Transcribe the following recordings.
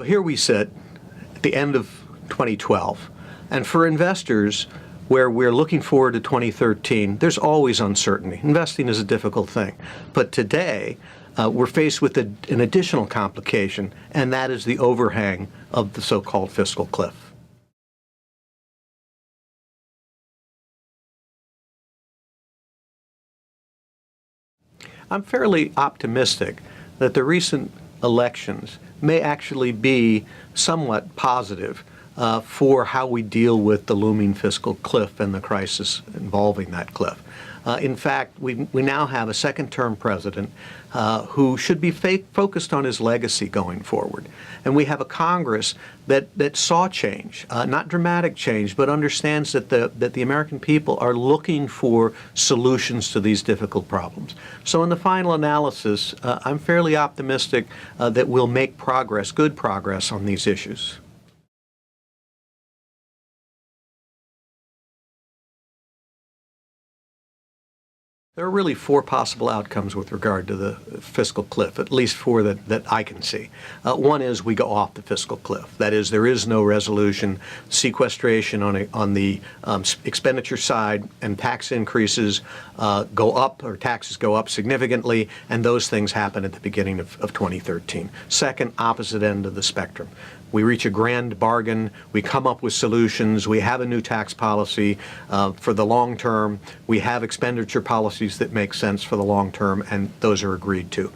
here we sit at the end of 2012, and for investors where we're looking forward to 2013, there's always uncertainty. Investing is a difficult thing. But today, we're faced with an additional complication, and that is the overhang of the so-called fiscal cliff. I'm fairly optimistic that the recent elections may actually be somewhat positive for how we deal with the looming fiscal cliff and the crisis involving that cliff. In fact, we now have a second-term president who should be focused on his legacy going forward. And we have a Congress that saw change, not dramatic change, but understands that the American people are looking for solutions to these difficult problems. So in the final analysis, I'm fairly optimistic that we'll make progress, good progress on these issues. There are really four possible outcomes with regard to the fiscal cliff, at least four that I can see. One is we go off the fiscal cliff. That is, there is no resolution. Sequestration on the expenditure side and tax increases go up, or taxes go up significantly, and those things happen at the beginning of 2013. Second, opposite end of the spectrum. We reach a grand bargain, we come up with solutions, we have a new tax policy for the long term, we have expenditure policies that make sense for the long term, and those are agreed to.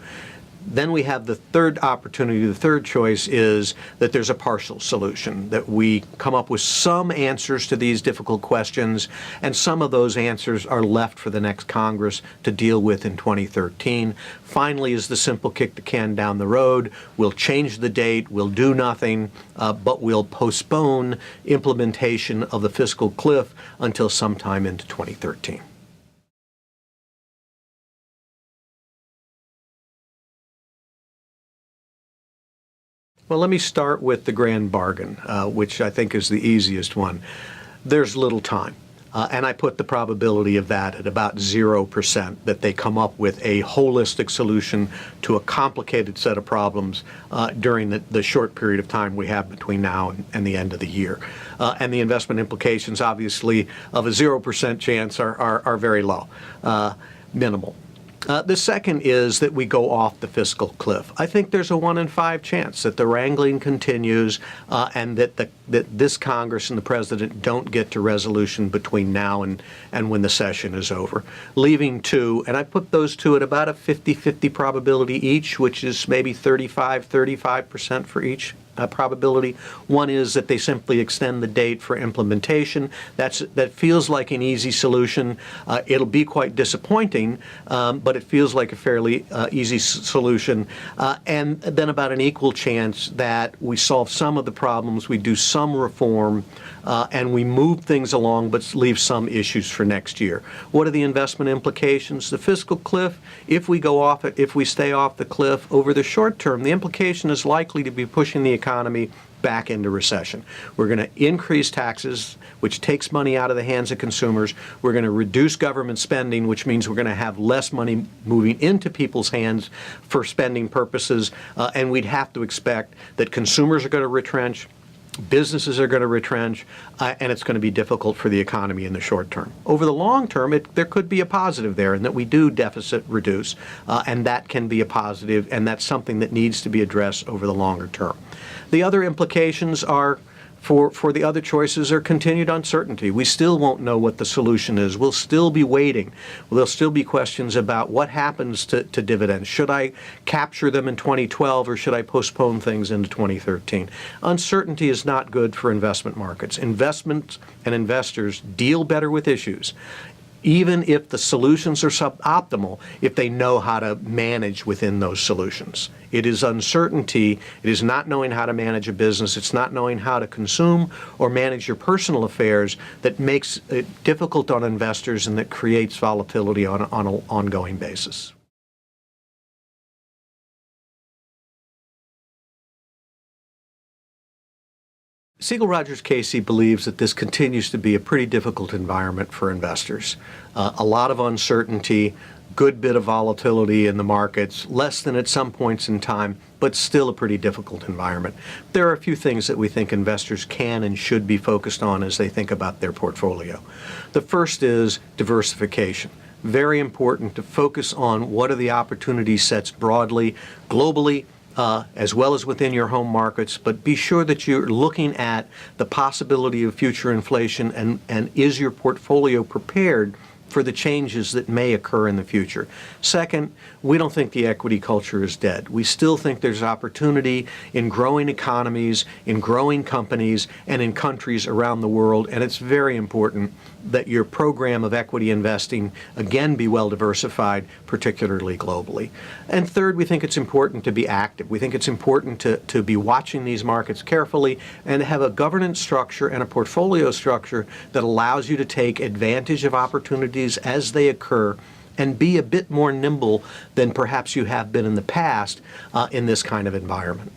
Then we have the third opportunity, the third choice is that there's a partial solution, that we come up with some answers to these difficult questions, and some of those answers are left for the next Congress to deal with in 2013. Finally is the simple kick the can down the road. We'll change the date, we'll do nothing, but we'll postpone implementation of the fiscal cliff until sometime into 2013. Well, let me start with the grand bargain, which I think is the easiest one. There's little time, and I put the probability of that at about 0%, that they come up with a holistic solution to a complicated set of problems during the short period of time we have between now and the end of the year. And the investment implications, obviously, of a 0% chance are very low, minimal. The second is that we go off the fiscal cliff. I think there's a 1 in 5 chance that the wrangling continues and that this Congress and the President don't get to resolution between now and when the session is over, leaving two, and I put those two at about a 50-50 probability each, which is maybe 35% for each. Probability. One is that they simply extend the date for implementation. That feels like an easy solution. It'll be quite disappointing, but it feels like a fairly easy solution. And then about an equal chance that we solve some of the problems, we do some reform, and we move things along but leave some issues for next year. What are the investment implications? The fiscal cliff, if we go off it, if we stay off the cliff over the short term, the implication is likely to be pushing the economy back into recession. We're going to increase taxes, which takes money out of the hands of consumers. We're going to reduce government spending, which means we're going to have less money moving into people's hands for spending purposes, and we'd have to expect that consumers are going to retrench, businesses are going to retrench, and it's going to be difficult for the economy in the short term. Over the long term, there could be a positive there in that we do deficit reduce, and that can be a positive, and that's something that needs to be addressed over the longer term. The other implications are for the other choices are continued uncertainty. We still won't know what the solution is. We'll still be waiting. There'll still be questions about what happens to dividends. Should I capture them in 2012 or should I postpone things into 2013? Uncertainty is not good for investment markets. Investments and investors deal better with issues, even if the solutions are suboptimal, if they know how to manage within those solutions. It is uncertainty, it is not knowing how to manage a business, it's not knowing how to consume or manage your personal affairs that makes it difficult on investors and that creates volatility on an ongoing basis. Segal Rogerscasey believes that this continues to be a pretty difficult environment for investors. A lot of uncertainty. good bit of volatility in the markets, less than at some points in time, but still a pretty difficult environment. There are a few things that we think investors can and should be focused on as they think about their portfolio. The first is diversification. Very important to focus on what are the opportunity sets broadly, globally, as well as within your home markets, but be sure that you're looking at the possibility of future inflation and is your portfolio prepared for the changes that may occur in the future. Second, we don't think the equity culture is dead. We still think there's opportunity in growing economies, in growing companies, and in countries around the world, and it's very important that your program of equity investing, again, be well diversified, particularly globally. And third, we think it's important to be active. We think it's important to be watching these markets carefully and have a governance structure and a portfolio structure that allows you to take advantage of opportunities as they occur and be a bit more nimble than perhaps you have been in the past in this kind of environment.